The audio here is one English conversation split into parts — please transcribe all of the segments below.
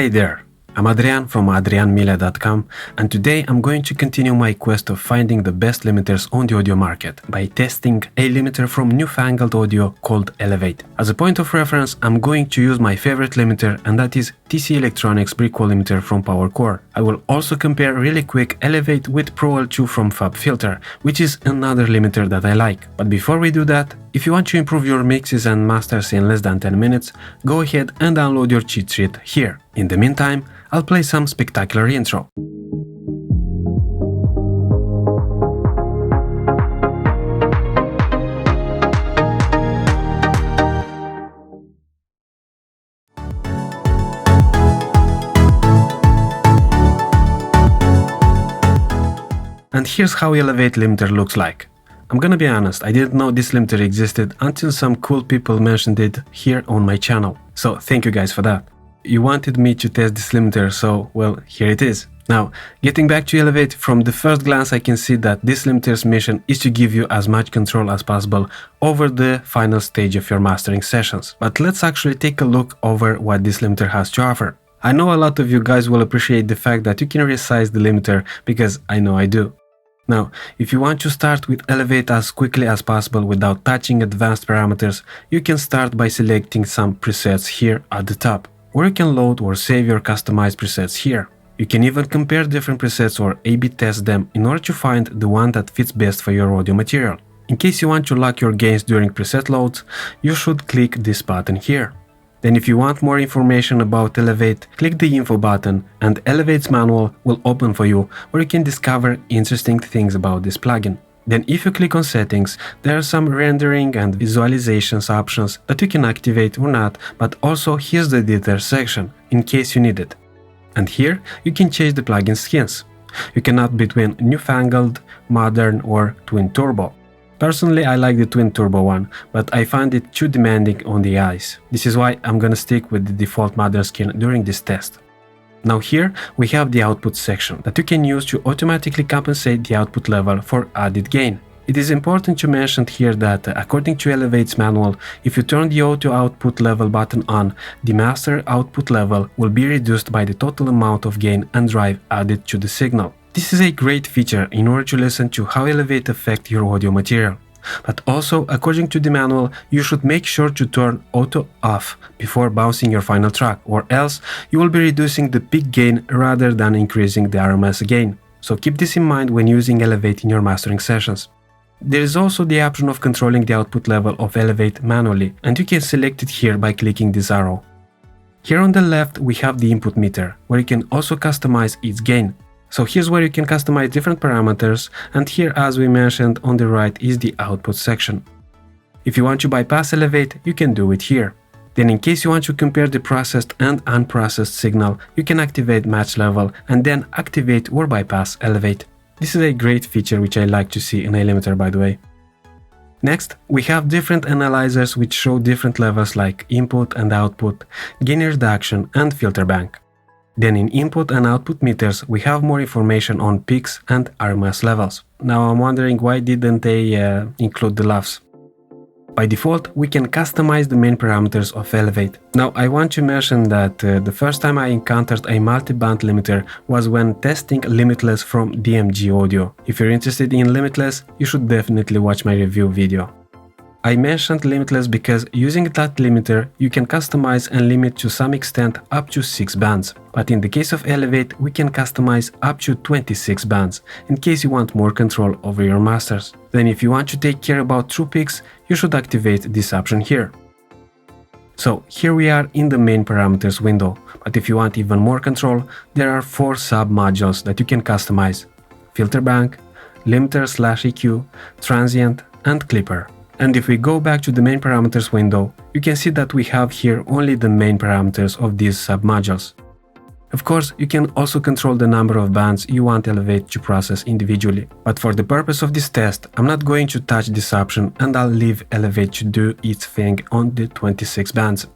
Hey there, I'm Adrian from adrianmilea.com, and today I'm going to continue my quest of finding the best limiters on the audio market by testing a limiter from Newfangled Audio called Elevate. As a point of reference, I'm going to use my favorite limiter, and that is TC Electronics Brickwall Limiter from PowerCore. I will also compare really quick Elevate with Pro L2 from Fabfilter, which is another limiter that I like. But before we do that, if you want to improve your mixes and masters in less than 10 minutes, go ahead and download your cheat sheet here. In the meantime, I'll play some spectacular intro. And here's how Elevate limiter looks like. I'm gonna be honest, I didn't know this limiter existed until some cool people mentioned it here on my channel. So thank you guys for that. You wanted me to test this limiter, so well, here it is. Now, getting back to Elevate, from the first glance I can see that this limiter's mission is to give you as much control as possible over the final stage of your mastering sessions. But let's actually take a look over what this limiter has to offer. I know a lot of you guys will appreciate the fact that you can resize the limiter, because I know I do. Now, if you want to start with Elevate as quickly as possible without touching advanced parameters, you can start by selecting some presets here at the top, or you can load or save your customized presets here. You can even compare different presets or A/B test them in order to find the one that fits best for your audio material. In case you want to lock your gains during preset loads, you should click this button here. Then if you want more information about Elevate, click the info button and Elevate's manual will open for you, where you can discover interesting things about this plugin. Then if you click on settings, there are some rendering and visualizations options that you can activate or not, but also here's the details section, in case you need it. And here you can change the plugin skins. You can opt between Newfangled, Modern or Twin Turbo. Personally, I like the Twin Turbo one, but I find it too demanding on the eyes. This is why I'm gonna stick with the default Modern skin during this test. Now here we have the output section that you can use to automatically compensate the output level for added gain. It is important to mention here that according to Elevate's manual, if you turn the auto output level button on, the master output level will be reduced by the total amount of gain and drive added to the signal. This is a great feature in order to listen to how Elevate affects your audio material. But also, according to the manual, you should make sure to turn auto off before bouncing your final track, or else you will be reducing the peak gain rather than increasing the RMS gain. So keep this in mind when using Elevate in your mastering sessions. There is also the option of controlling the output level of Elevate manually, and you can select it here by clicking this arrow. Here on the left we have the input meter, where you can also customize its gain. So here's where you can customize different parameters, and here, as we mentioned, on the right is the output section. If you want to bypass Elevate, you can do it here. Then in case you want to compare the processed and unprocessed signal, you can activate match level and then activate or bypass Elevate. This is a great feature which I like to see in a limiter, by the way. Next, we have different analyzers which show different levels like input and output, gain reduction and filter bank. Then in input and output meters, we have more information on peaks and RMS levels. Now I'm wondering why didn't they include the LUFS? By default, we can customize the main parameters of Elevate. Now I want to mention that the first time I encountered a multi-band limiter was when testing Limitless from DMG Audio. If you're interested in Limitless, you should definitely watch my review video. I mentioned Limitless because using that limiter, you can customize and limit to some extent up to 6 bands. But in the case of Elevate, we can customize up to 26 bands, in case you want more control over your masters. Then if you want to take care about true peaks, you should activate this option here. So here we are in the main parameters window, but if you want even more control, there are 4 sub-modules that you can customize: filter bank, limiter/EQ, transient, and clipper. And if we go back to the main parameters window, you can see that we have here only the main parameters of these sub-modules. Of course, you can also control the number of bands you want Elevate to process individually. But for the purpose of this test, I'm not going to touch this option and I'll leave Elevate to do its thing on the 26 bands.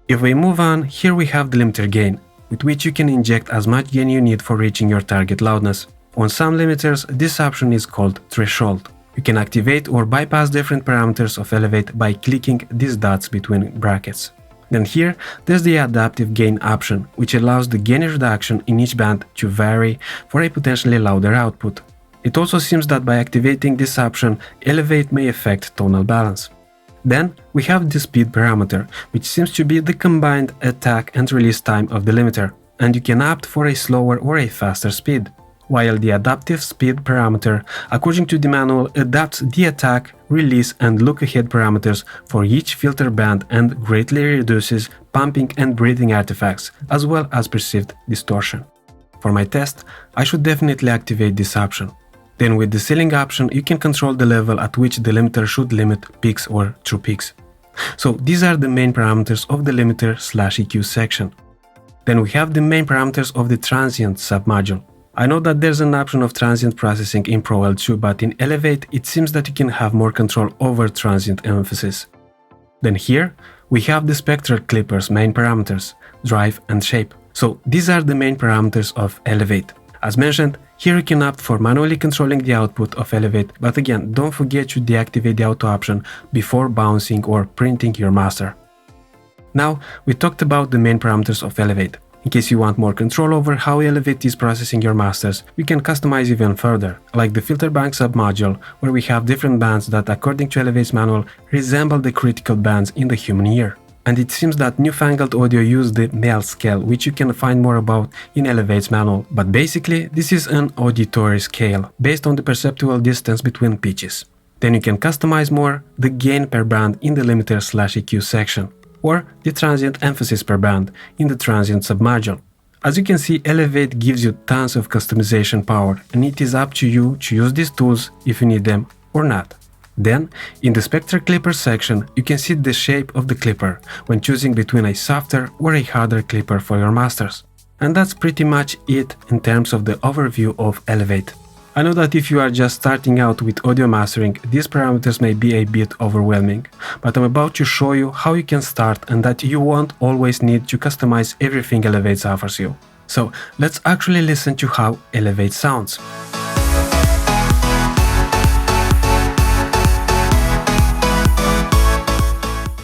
If we move on, here we have the limiter gain, with which you can inject as much gain you need for reaching your target loudness. On some limiters, this option is called threshold. You can activate or bypass different parameters of Elevate by clicking these dots between brackets. Then here, there's the adaptive gain option, which allows the gain reduction in each band to vary for a potentially louder output. It also seems that by activating this option, Elevate may affect tonal balance. Then we have the speed parameter, which seems to be the combined attack and release time of the limiter, and you can opt for a slower or a faster speed. While the adaptive speed parameter, according to the manual, adapts the attack, release and look ahead parameters for each filter band and greatly reduces pumping and breathing artifacts, as well as perceived distortion. For my test, I should definitely activate this option. Then with the ceiling option, you can control the level at which the limiter should limit peaks or true peaks. So these are the main parameters of the limiter/EQ section. Then we have the main parameters of the transient submodule. I know that there's an option of transient processing in Pro L2, but in Elevate it seems that you can have more control over transient emphasis. Then here we have the spectral clippers main parameters, drive and shape. So these are the main parameters of Elevate. As mentioned, here you can opt for manually controlling the output of Elevate, but again, don't forget to deactivate the auto option before bouncing or printing your master. Now, we talked about the main parameters of Elevate. In case you want more control over how Elevate is processing your masters, you can customize even further, like the filter bank submodule, where we have different bands that, according to Elevate's manual, resemble the critical bands in the human ear. And it seems that Newfangled Audio used the MEL scale, which you can find more about in Elevate's manual. But basically, this is an auditory scale, based on the perceptual distance between pitches. Then you can customize more the gain per band in the limiter/EQ section, or the transient emphasis per band in the transient submodule. As you can see, Elevate gives you tons of customization power, and it is up to you to use these tools if you need them or not. Then, in the Spectral Clipper section, you can see the shape of the clipper when choosing between a softer or a harder clipper for your masters. And that's pretty much it in terms of the overview of Elevate. I know that if you are just starting out with audio mastering, these parameters may be a bit overwhelming, but I'm about to show you how you can start and that you won't always need to customize everything Elevate offers you. So let's actually listen to how Elevate sounds.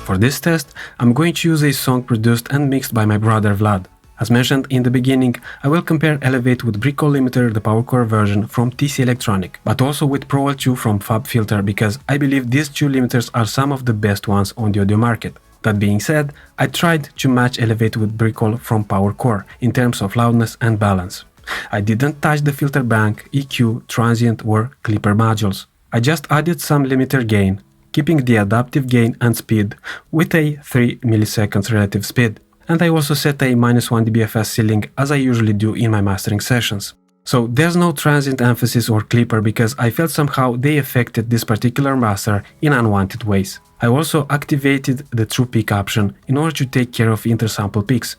For this test, I'm going to use a song produced and mixed by my brother Vlad. As mentioned in the beginning, I will compare Elevate with Brickwall Limiter, the PowerCore version from TC Electronic, but also with Pro L2 from Fabfilter, because I believe these two limiters are some of the best ones on the audio market. That being said, I tried to match Elevate with Brickwall from PowerCore in terms of loudness and balance. I didn't touch the filter bank, EQ, transient or clipper modules. I just added some limiter gain, keeping the adaptive gain and speed with a 3 milliseconds relative speed. And I also set a -1 dBFS ceiling as I usually do in my mastering sessions. So there's no transient emphasis or clipper because I felt somehow they affected this particular master in unwanted ways. I also activated the true peak option in order to take care of intersample peaks.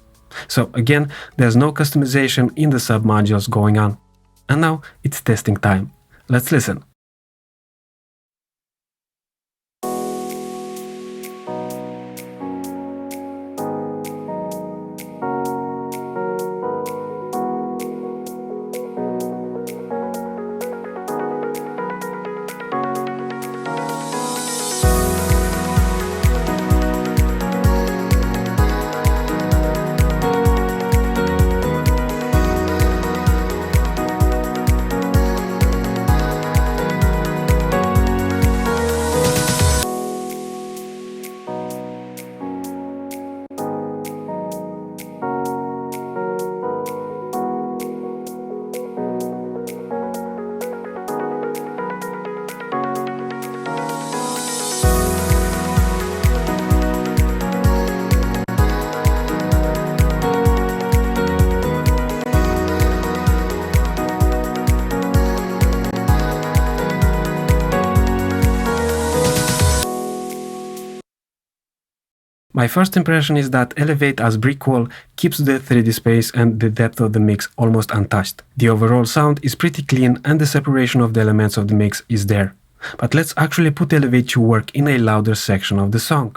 So again, there's no customization in the submodules going on. And now it's testing time. Let's listen. My first impression is that Elevate as Brickwall keeps the 3D space and the depth of the mix almost untouched. The overall sound is pretty clean and the separation of the elements of the mix is there. But let's actually put Elevate to work in a louder section of the song.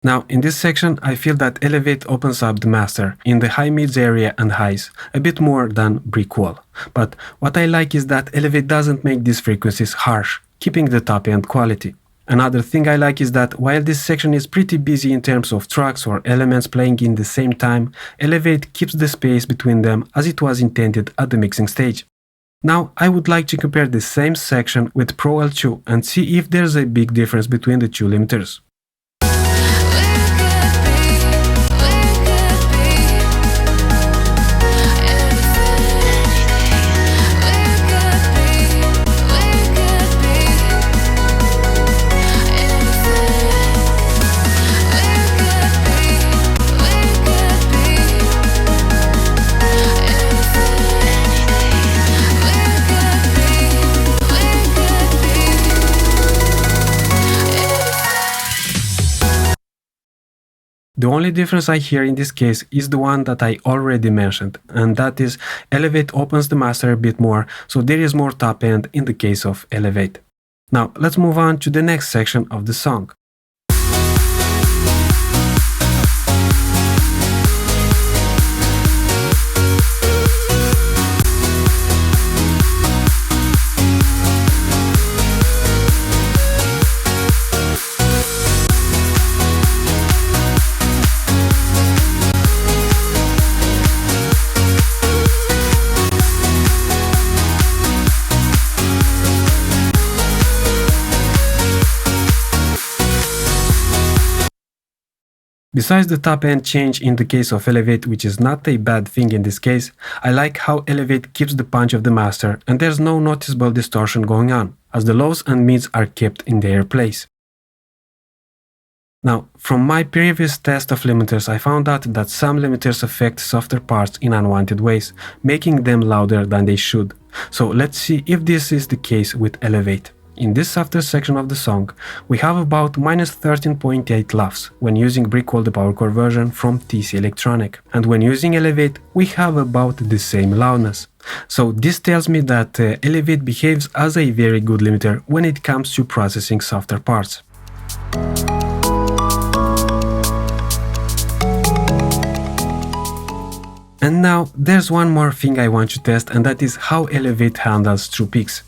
Now, in this section, I feel that Elevate opens up the master in the high mids area and highs, a bit more than Brickwall. But what I like is that Elevate doesn't make these frequencies harsh, keeping the top end quality. Another thing I like is that while this section is pretty busy in terms of tracks or elements playing in the same time, Elevate keeps the space between them as it was intended at the mixing stage. Now, I would like to compare the same section with Pro L2 and see if there's a big difference between the two limiters. The only difference I hear in this case is the one that I already mentioned, and that is Elevate opens the master a bit more, so there is more top end in the case of Elevate. Now let's move on to the next section of the song. Besides the top end change in the case of Elevate, which is not a bad thing in this case, I like how Elevate keeps the punch of the master and there's no noticeable distortion going on, as the lows and mids are kept in their place. Now, from my previous test of limiters, I found out that some limiters affect softer parts in unwanted ways, making them louder than they should. So let's see if this is the case with Elevate. In this softer section of the song, we have about -13.8 LUFS when using Brickwall the PowerCore version from TC Electronic, and when using Elevate we have about the same loudness. So this tells me that Elevate behaves as a very good limiter when it comes to processing softer parts. And now there's one more thing I want to test, and that is how Elevate handles true peaks.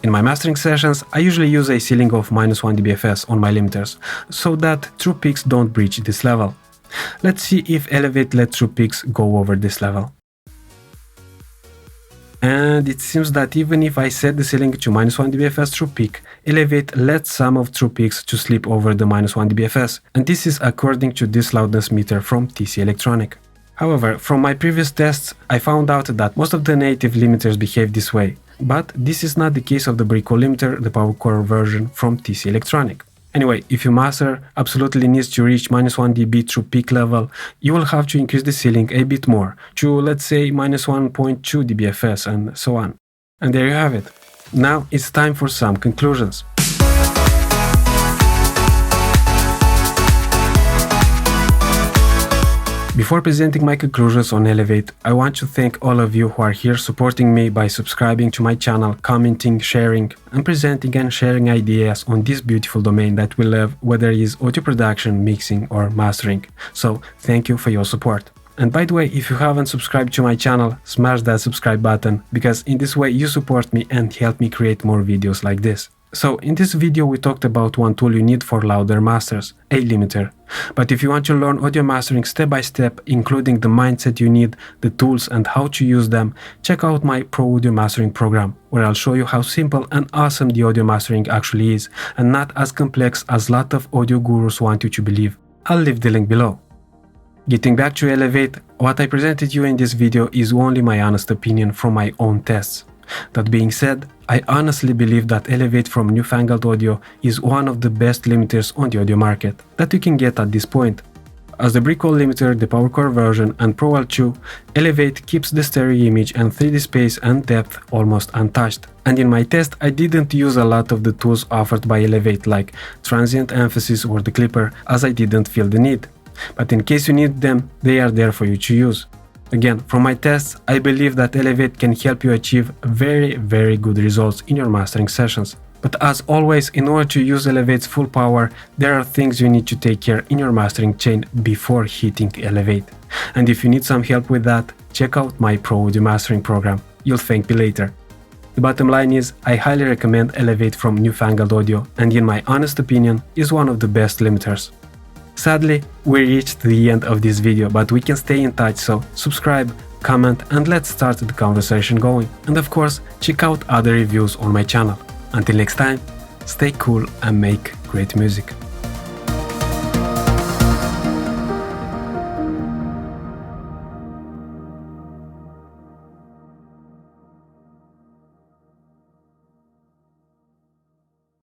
In my mastering sessions, I usually use a ceiling of -1 dBFS on my limiters, so that true peaks don't breach this level. Let's see if Elevate lets true peaks go over this level. And it seems that even if I set the ceiling to -1 dBFS true peak, Elevate lets some of true peaks to slip over the -1 dBFS, and this is according to this loudness meter from TC Electronic. However, from my previous tests, I found out that most of the native limiters behave this way, but this is not the case of the Brickwall Limiter, the PowerCore version from TC Electronic. Anyway, if your master absolutely needs to reach -1 dB true peak level, you will have to increase the ceiling a bit more, to let's say -1.2 dBFS and so on. And there you have it. Now it's time for some conclusions. Before presenting my conclusions on Elevate, I want to thank all of you who are here supporting me by subscribing to my channel, commenting, sharing, and presenting and sharing ideas on this beautiful domain that we love, whether it is audio production, mixing, or mastering. So, thank you for your support. And by the way, if you haven't subscribed to my channel, smash that subscribe button, because in this way you support me and help me create more videos like this. So, in this video we talked about one tool you need for louder masters, a limiter. But if you want to learn audio mastering step by step, including the mindset you need, the tools and how to use them, check out my Pro Audio Mastering program, where I'll show you how simple and awesome the audio mastering actually is, and not as complex as a lot of audio gurus want you to believe. I'll leave the link below. Getting back to Elevate, what I presented you in this video is only my honest opinion from my own tests. That being said, I honestly believe that Elevate from Newfangled Audio is one of the best limiters on the audio market that you can get at this point. As the Brickwall Limiter, the PowerCore version, and Pro L2, Elevate keeps the stereo image and 3D space and depth almost untouched. And in my test, I didn't use a lot of the tools offered by Elevate like transient emphasis or the clipper, as I didn't feel the need. But in case you need them, they are there for you to use. Again, from my tests, I believe that Elevate can help you achieve very good results in your mastering sessions. But as always, in order to use Elevate's full power, there are things you need to take care in your mastering chain before hitting Elevate. And if you need some help with that, check out my Pro Audio Mastering program. You'll thank me later. The bottom line is, I highly recommend Elevate from Newfangled Audio, and in my honest opinion, is one of the best limiters. Sadly, we reached the end of this video, but we can stay in touch, so subscribe, comment, and let's start the conversation going. And of course, check out other reviews on my channel. Until next time, stay cool and make great music.